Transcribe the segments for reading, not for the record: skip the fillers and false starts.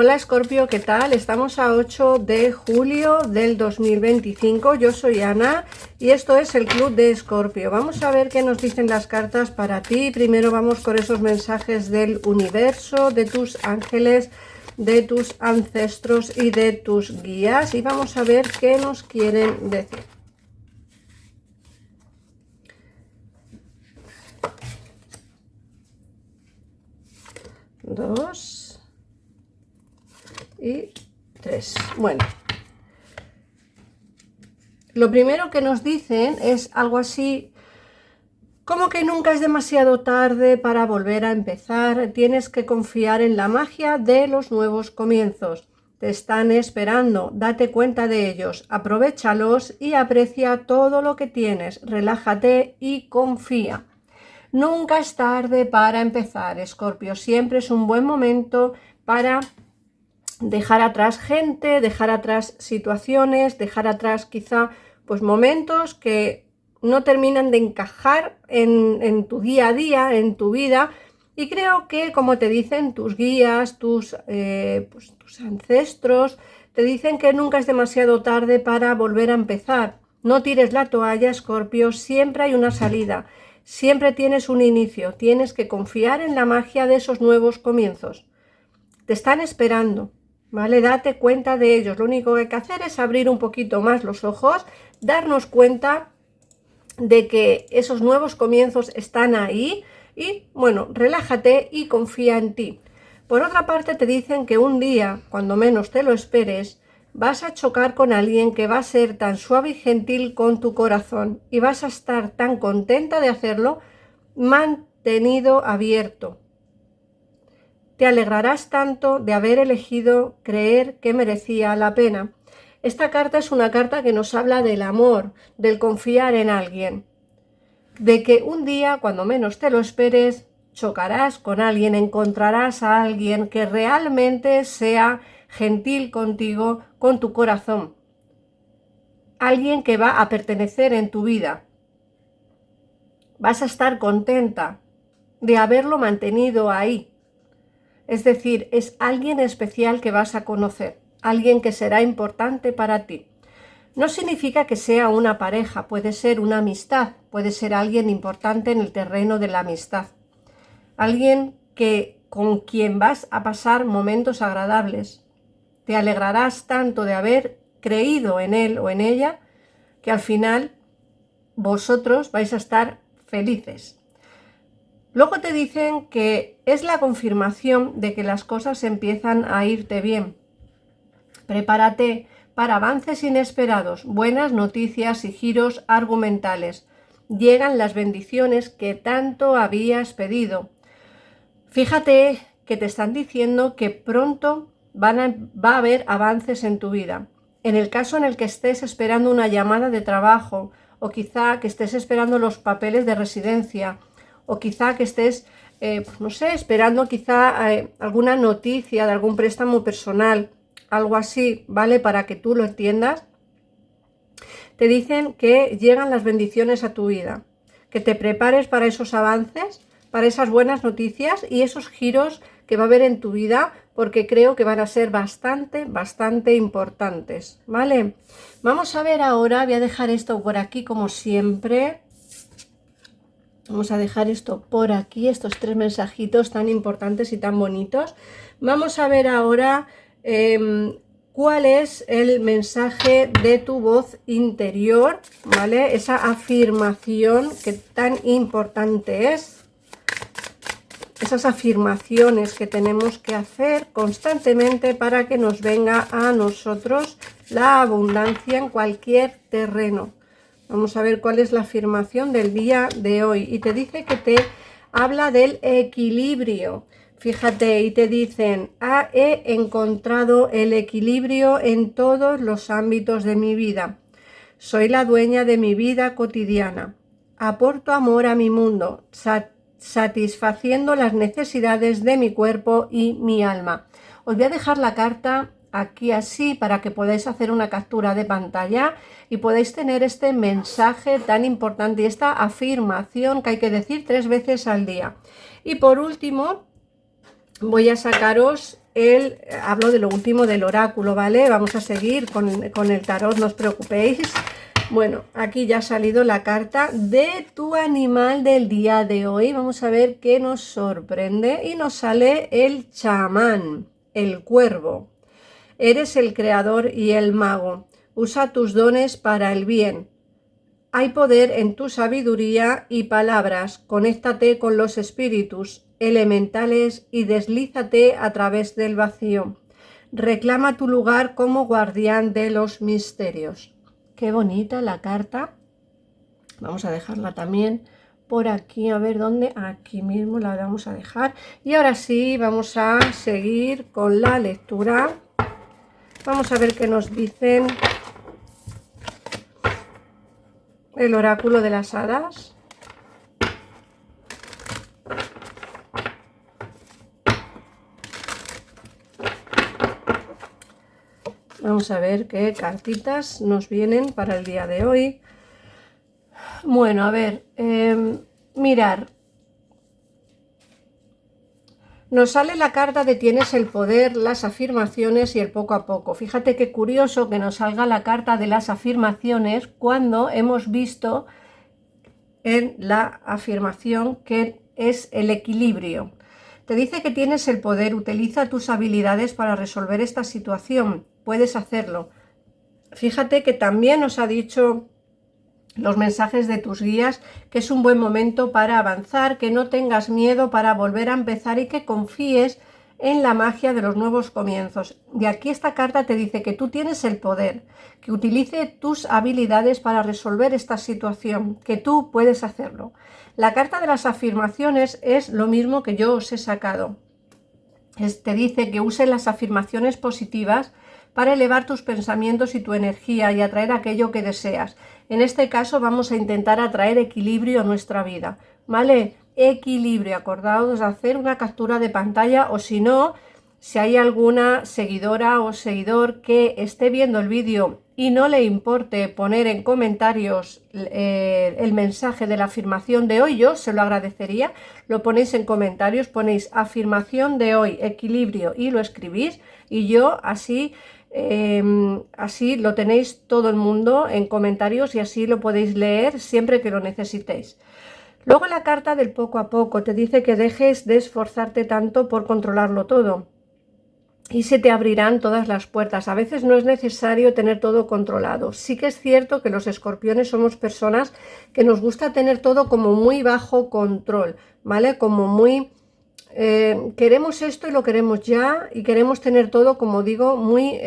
Hola Escorpio, ¿qué tal? Estamos a 8 de julio del 2025. Yo soy Ana y esto es el Club de Escorpio. Vamos a ver qué nos dicen las cartas para ti. Primero vamos con esos mensajes del universo, de tus ángeles, de tus ancestros y de tus guías. Y vamos a ver qué nos quieren decir. Dos. Y 3. Bueno, lo primero que nos dicen es algo así como que nunca es demasiado tarde para volver a empezar. Tienes que confiar en la magia de los nuevos comienzos. Te están esperando, date cuenta de ellos, aprovéchalos y aprecia todo lo que tienes. Relájate y confía. Nunca es tarde para empezar, Escorpio. Siempre es un buen momento para dejar atrás gente, dejar atrás situaciones, dejar atrás quizá pues momentos que no terminan de encajar en tu día a día, en tu vida. Y creo que, como te dicen tus guías, tus ancestros, te dicen que nunca es demasiado tarde para volver a empezar. No tires la toalla, Escorpio, siempre hay una salida, siempre tienes un inicio, tienes que confiar en la magia de esos nuevos comienzos. Te están esperando. ¿Vale? Date cuenta de ellos. Lo único que hay que hacer es abrir un poquito más los ojos, darnos cuenta de que esos nuevos comienzos están ahí y, bueno, relájate y confía en ti. Por otra parte, te dicen que un día, cuando menos te lo esperes, vas a chocar con alguien que va a ser tan suave y gentil con tu corazón y vas a estar tan contenta de hacerlo, mantenido abierto. Te alegrarás tanto de haber elegido creer que merecía la pena. Esta carta es una carta que nos habla del amor, del confiar en alguien, de que un día, cuando menos te lo esperes, chocarás con alguien, encontrarás a alguien que realmente sea gentil contigo, con tu corazón. Alguien que va a pertenecer en tu vida. Vas a estar contenta de haberlo mantenido ahí. Es decir, es alguien especial que vas a conocer, alguien que será importante para ti. No significa que sea una pareja, puede ser una amistad, puede ser alguien importante en el terreno de la amistad. Alguien con quien vas a pasar momentos agradables. Te alegrarás tanto de haber creído en él o en ella que al final vosotros vais a estar felices. Luego te dicen que es la confirmación de que las cosas empiezan a irte bien. Prepárate para avances inesperados, buenas noticias y giros argumentales. Llegan las bendiciones que tanto habías pedido. Fíjate que te están diciendo que pronto va a haber avances en tu vida. En el caso en el que estés esperando una llamada de trabajo o quizá que estés esperando los papeles de residencia, o quizá que estés, no sé, esperando quizá alguna noticia de algún préstamo personal, algo así, ¿vale? Para que tú lo entiendas. Te dicen que llegan las bendiciones a tu vida, que te prepares para esos avances, para esas buenas noticias y esos giros que va a haber en tu vida, porque creo que van a ser bastante importantes, ¿vale? Vamos a ver ahora, voy a dejar esto por aquí como siempre. Vamos a dejar esto por aquí, estos 3 mensajitos tan importantes y tan bonitos. Vamos a ver ahora cuál es el mensaje de tu voz interior, ¿vale? Esa afirmación que tan importante es. Esas afirmaciones que tenemos que hacer constantemente para que nos venga a nosotros la abundancia en cualquier terreno. Vamos a ver cuál es la afirmación del día de hoy. Y te dice que te habla del equilibrio. Fíjate, y te dicen, he encontrado el equilibrio en todos los ámbitos de mi vida. Soy la dueña de mi vida cotidiana. Aporto amor a mi mundo, satisfaciendo las necesidades de mi cuerpo y mi alma. Os voy a dejar la carta aquí así para que podáis hacer una captura de pantalla y podáis tener este mensaje tan importante y esta afirmación que hay que decir 3 veces al día. Y por último, voy a sacaros hablo de lo último del oráculo, ¿vale? Vamos a seguir con el tarot, no os preocupéis. Bueno, aquí ya ha salido la carta de tu animal del día de hoy. Vamos a ver qué nos sorprende. Y nos sale el chamán, el cuervo. Eres el creador y el mago. Usa tus dones para el bien. Hay poder en tu sabiduría y palabras. Conéctate con los espíritus elementales y deslízate a través del vacío. Reclama tu lugar como guardián de los misterios. Qué bonita la carta. Vamos a dejarla también por aquí, a ver dónde. Aquí mismo la vamos a dejar. Y ahora sí, vamos a seguir con la lectura. Vamos a ver qué nos dicen el oráculo de las hadas. Vamos a ver qué cartitas nos vienen para el día de hoy. Bueno, a ver, mirar. Nos sale la carta de tienes el poder, las afirmaciones y el poco a poco. Fíjate qué curioso que nos salga la carta de las afirmaciones cuando hemos visto en la afirmación que es el equilibrio. Te dice que tienes el poder, utiliza tus habilidades para resolver esta situación. Puedes hacerlo. Fíjate que también nos ha dicho los mensajes de tus guías que es un buen momento para avanzar, que no tengas miedo para volver a empezar y que confíes en la magia de los nuevos comienzos. Y aquí esta carta te dice que tú tienes el poder, que utilice tus habilidades para resolver esta situación, que tú puedes hacerlo. La carta de las afirmaciones es lo mismo que yo os he sacado. Te dice que uses las afirmaciones positivas para elevar tus pensamientos y tu energía y atraer aquello que deseas. En este caso vamos a intentar atraer equilibrio a nuestra vida, ¿vale? Equilibrio, acordaos de hacer una captura de pantalla o si no, si hay alguna seguidora o seguidor que esté viendo el vídeo y no le importe poner en comentarios el mensaje de la afirmación de hoy, yo se lo agradecería, lo ponéis en comentarios, ponéis afirmación de hoy, equilibrio y lo escribís y yo así lo tenéis todo el mundo en comentarios y así lo podéis leer siempre que lo necesitéis. Luego la carta del poco a poco te dice que dejes de esforzarte tanto por controlarlo todo y se te abrirán todas las puertas. A veces no es necesario tener todo controlado. Sí que es cierto que los escorpiones somos personas que nos gusta tener todo como muy bajo control, ¿vale? Como muy... queremos esto y lo queremos ya y queremos tener todo, como digo, muy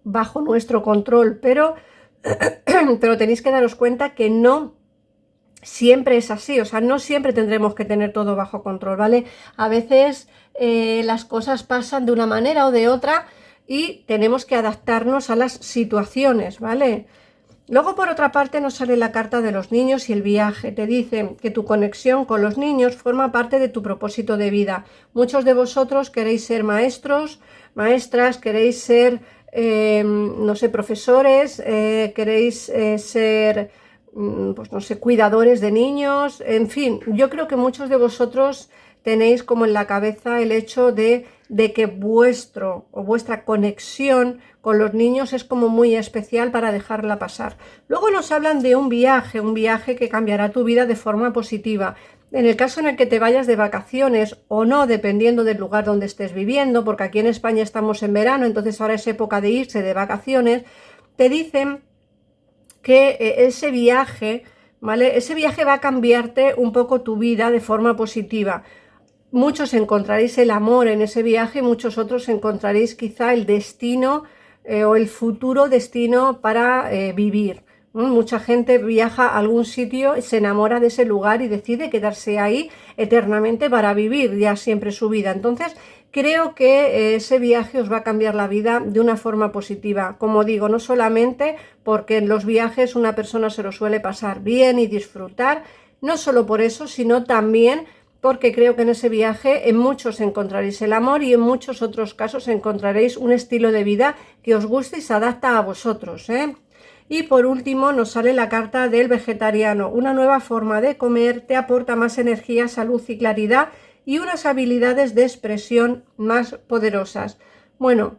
bajo nuestro control, pero tenéis que daros cuenta que no siempre es así, o sea, no siempre tendremos que tener todo bajo control, ¿vale? A veces las cosas pasan de una manera o de otra y tenemos que adaptarnos a las situaciones, ¿vale? Luego, por otra parte, nos sale la carta de los niños y el viaje. Te dice que tu conexión con los niños forma parte de tu propósito de vida. Muchos de vosotros queréis ser maestros, maestras, queréis ser, no sé, profesores, queréis ser, pues no sé, cuidadores de niños. En fin, yo creo que muchos de vosotros tenéis como en la cabeza el hecho de que vuestra conexión con los niños es como muy especial para dejarla pasar. Luego nos hablan de un viaje que cambiará tu vida de forma positiva. En el caso en el que te vayas de vacaciones o no, dependiendo del lugar donde estés viviendo, porque aquí en España estamos en verano, entonces ahora es época de irse de vacaciones, te dicen que ese viaje, ¿vale? Ese viaje va a cambiarte un poco tu vida de forma positiva. Muchos encontraréis el amor en ese viaje, muchos otros encontraréis quizá el destino o el futuro destino para vivir. Mucha gente viaja a algún sitio, se enamora de ese lugar y decide quedarse ahí eternamente para vivir ya siempre su vida. Entonces, creo que ese viaje os va a cambiar la vida de una forma positiva. Como digo, no solamente porque en los viajes una persona se lo suele pasar bien y disfrutar, no solo por eso, sino también porque creo que en ese viaje en muchos encontraréis el amor y en muchos otros casos encontraréis un estilo de vida que os guste y se adapta a vosotros, ¿eh? Y por último nos sale la carta del vegetariano. Una nueva forma de comer te aporta más energía, salud y claridad y unas habilidades de expresión más poderosas. Bueno,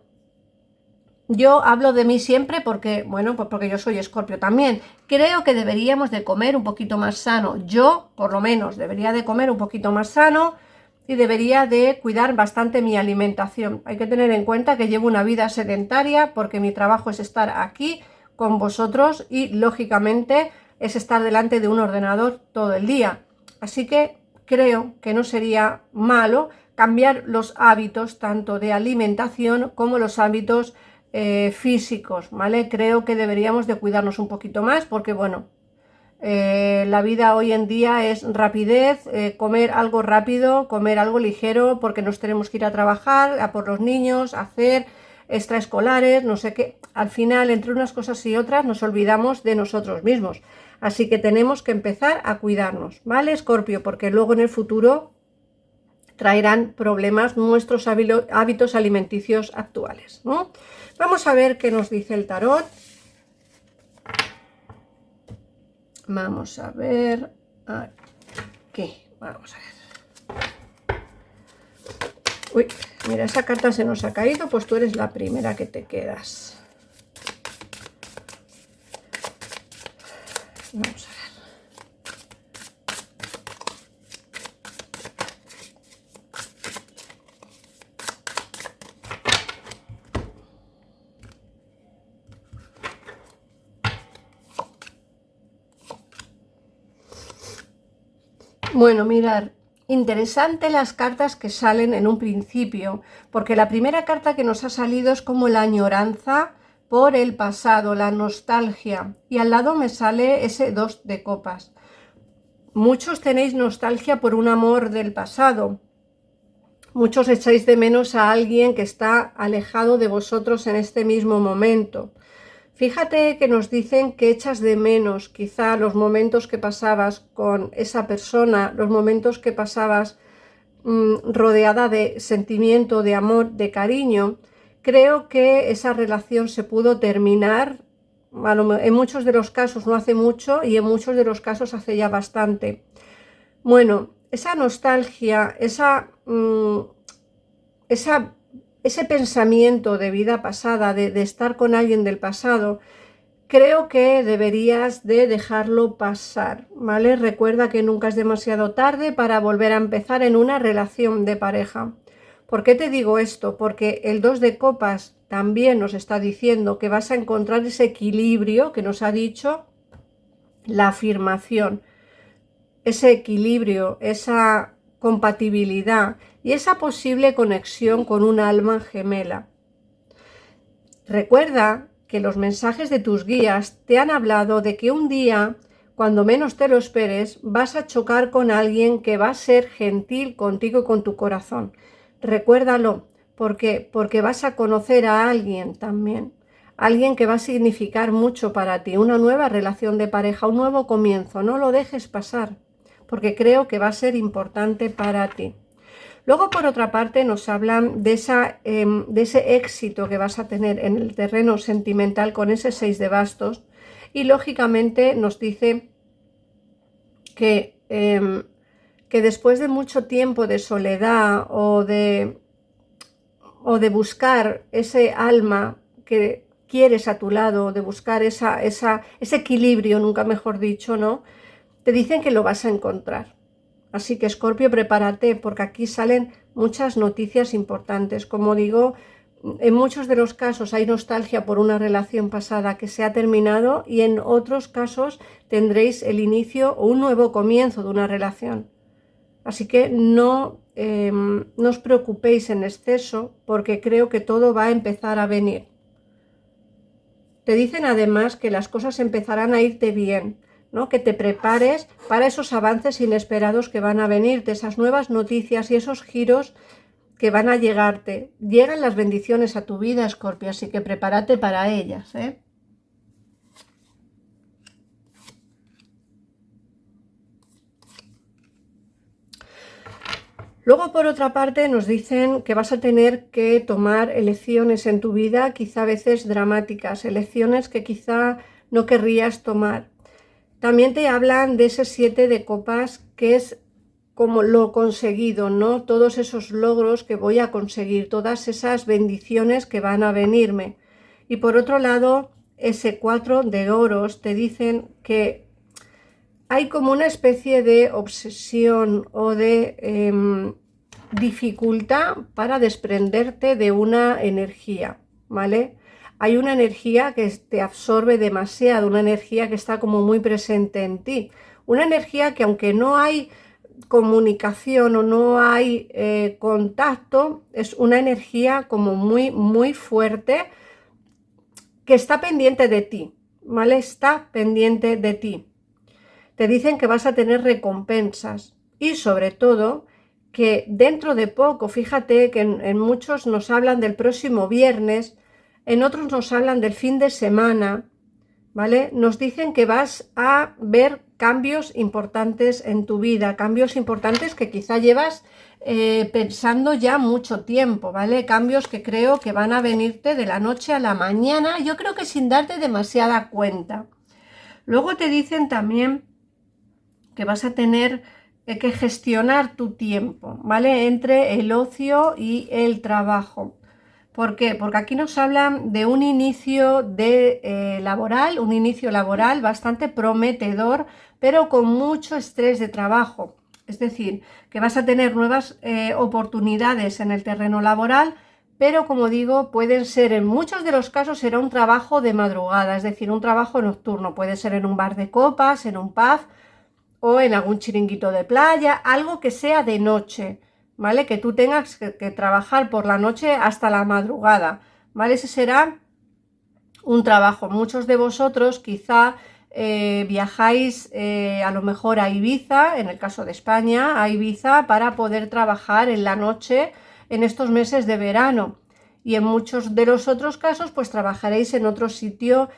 yo hablo de mí siempre porque, bueno, pues porque yo soy Escorpio también. Creo que deberíamos de comer un poquito más sano. Yo, por lo menos, debería de comer un poquito más sano y debería de cuidar bastante mi alimentación. Hay que tener en cuenta que llevo una vida sedentaria porque mi trabajo es estar aquí con vosotros y, lógicamente, es estar delante de un ordenador todo el día. Así que creo que no sería malo cambiar los hábitos tanto de alimentación como los hábitos físicos, ¿vale? Creo que deberíamos de cuidarnos un poquito más porque, bueno, la vida hoy en día es rapidez, comer algo rápido, comer algo ligero porque nos tenemos que ir a trabajar, a por los niños, a hacer extraescolares, no sé qué. Al final, entre unas cosas y otras, nos olvidamos de nosotros mismos. Así que tenemos que empezar a cuidarnos, ¿vale, Escorpio? Porque luego en el futuro traerán problemas nuestros hábitos alimenticios actuales, ¿no? Vamos a ver qué nos dice el tarot. Vamos a ver aquí, vamos a ver. Uy, mira, esa carta se nos ha caído, pues tú eres la primera que te quedas. Vamos a ver. Bueno, mirar, interesante las cartas que salen en un principio, porque la primera carta que nos ha salido es como la añoranza por el pasado, la nostalgia, y al lado me sale ese 2 de copas. Muchos tenéis nostalgia por un amor del pasado, muchos echáis de menos a alguien que está alejado de vosotros en este mismo momento. Fíjate que nos dicen que echas de menos quizá los momentos que pasabas con esa persona, los momentos que pasabas rodeada de sentimiento, de amor, de cariño. Creo que esa relación se pudo terminar, en muchos de los casos no hace mucho y en muchos de los casos hace ya bastante. Bueno, esa nostalgia, ese pensamiento de vida pasada, de estar con alguien del pasado, creo que deberías de dejarlo pasar, ¿vale? Recuerda que nunca es demasiado tarde para volver a empezar en una relación de pareja. ¿Por qué te digo esto? Porque el 2 de copas también nos está diciendo que vas a encontrar ese equilibrio que nos ha dicho la afirmación, ese equilibrio, esa compatibilidad y esa posible conexión con un alma gemela. Recuerda que los mensajes de tus guías te han hablado de que un día, cuando menos te lo esperes, vas a chocar con alguien que va a ser gentil contigo y con tu corazón. Recuérdalo, porque vas a conocer a alguien también, alguien que va a significar mucho para ti, una nueva relación de pareja, un nuevo comienzo. No lo dejes pasar, porque creo que va a ser importante para ti. Luego, por otra parte, nos hablan de ese éxito que vas a tener en el terreno sentimental con ese 6 de bastos y, lógicamente, nos dice que después de mucho tiempo de soledad o de buscar ese alma que quieres a tu lado, de buscar ese equilibrio, nunca mejor dicho, ¿no? Te dicen que lo vas a encontrar. Así que, Escorpio, prepárate porque aquí salen muchas noticias importantes. Como digo, en muchos de los casos hay nostalgia por una relación pasada que se ha terminado y en otros casos tendréis el inicio o un nuevo comienzo de una relación. Así que no os preocupéis en exceso porque creo que todo va a empezar a venir. Te dicen además que las cosas empezarán a irte bien, ¿no? Que te prepares para esos avances inesperados que van a venirte, esas nuevas noticias y esos giros que van a llegarte. Llegan las bendiciones a tu vida, Escorpio, así que prepárate para ellas, ¿eh? Luego, por otra parte, nos dicen que vas a tener que tomar elecciones en tu vida, quizá a veces dramáticas, elecciones que quizá no querrías tomar. También te hablan de ese 7 de copas, que es como lo conseguido, ¿no? Todos esos logros que voy a conseguir, todas esas bendiciones que van a venirme. Y por otro lado, ese 4 de oros te dicen que hay como una especie de obsesión o de dificultad para desprenderte de una energía, ¿vale? Hay una energía que te absorbe demasiado, una energía que está como muy presente en ti, una energía que aunque no hay comunicación o no hay contacto, es una energía como muy fuerte que está pendiente de ti, ¿vale? Está pendiente de ti. Te dicen que vas a tener recompensas y sobre todo que dentro de poco, fíjate que en muchos nos hablan del próximo viernes, en otros nos hablan del fin de semana, ¿vale? Nos dicen que vas a ver cambios importantes en tu vida, cambios importantes que quizá llevas pensando ya mucho tiempo, ¿vale? Cambios que creo que van a venirte de la noche a la mañana, yo creo que sin darte demasiada cuenta. Luego te dicen también que vas a tener que gestionar tu tiempo, ¿vale? Entre el ocio y el trabajo. ¿Por qué? Porque aquí nos hablan de un inicio laboral, un inicio laboral bastante prometedor, pero con mucho estrés de trabajo. Es decir, que vas a tener nuevas oportunidades en el terreno laboral, pero como digo, pueden ser, en muchos de los casos será un trabajo de madrugada, es decir, un trabajo nocturno. Puede ser en un bar de copas, en un pub o en algún chiringuito de playa, algo que sea de noche, ¿vale? Que tú tengas que trabajar por la noche hasta la madrugada, ¿vale? Ese será un trabajo. Muchos de vosotros quizá viajáis a lo mejor a Ibiza, en el caso de España, a Ibiza para poder trabajar en la noche en estos meses de verano. Y en muchos de los otros casos, pues trabajaréis en otro sitio,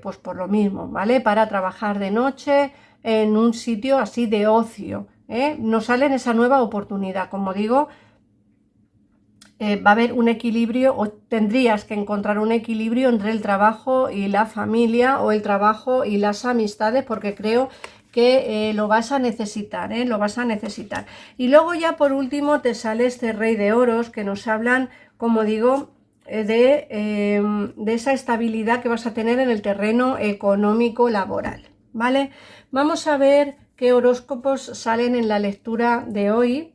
pues por lo mismo, ¿vale? Para trabajar de noche en un sitio así de ocio, ¿eh? Nos sale en esa nueva oportunidad, como digo, va a haber un equilibrio o tendrías que encontrar un equilibrio entre el trabajo y la familia o el trabajo y las amistades, porque creo que lo vas a necesitar, lo vas a necesitar. Y luego ya por último te sale este Rey de Oros que nos hablan, como digo, de esa estabilidad que vas a tener en el terreno económico laboral, ¿vale? Vamos a ver qué horóscopos salen en la lectura de hoy.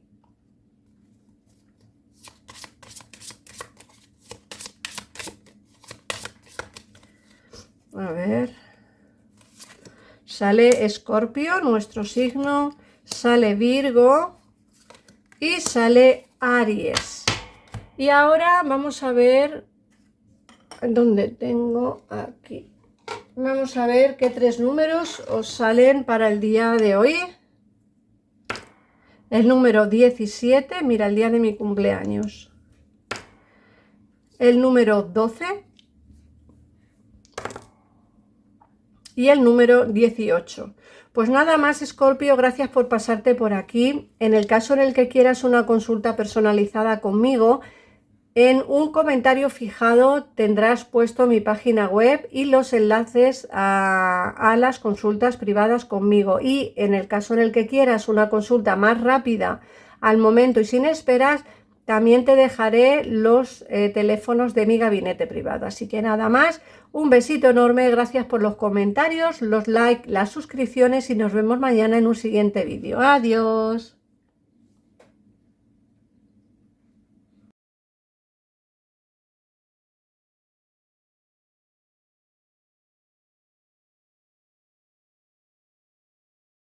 A ver, sale Escorpio, nuestro signo, sale Virgo y sale Aries. Y ahora vamos a ver, ¿dónde tengo? Aquí. Vamos a ver qué 3 números os salen para el día de hoy. El número 17, mira, el día de mi cumpleaños. El número 12. Y el número 18. Pues nada más, Escorpio, gracias por pasarte por aquí. En el caso en el que quieras una consulta personalizada conmigo, en un comentario fijado tendrás puesto mi página web y los enlaces a las consultas privadas conmigo. Y en el caso en el que quieras una consulta más rápida al momento y sin esperas, también te dejaré los teléfonos de mi gabinete privado. Así que nada más, un besito enorme, gracias por los comentarios, los likes, las suscripciones y nos vemos mañana en un siguiente vídeo. Adiós.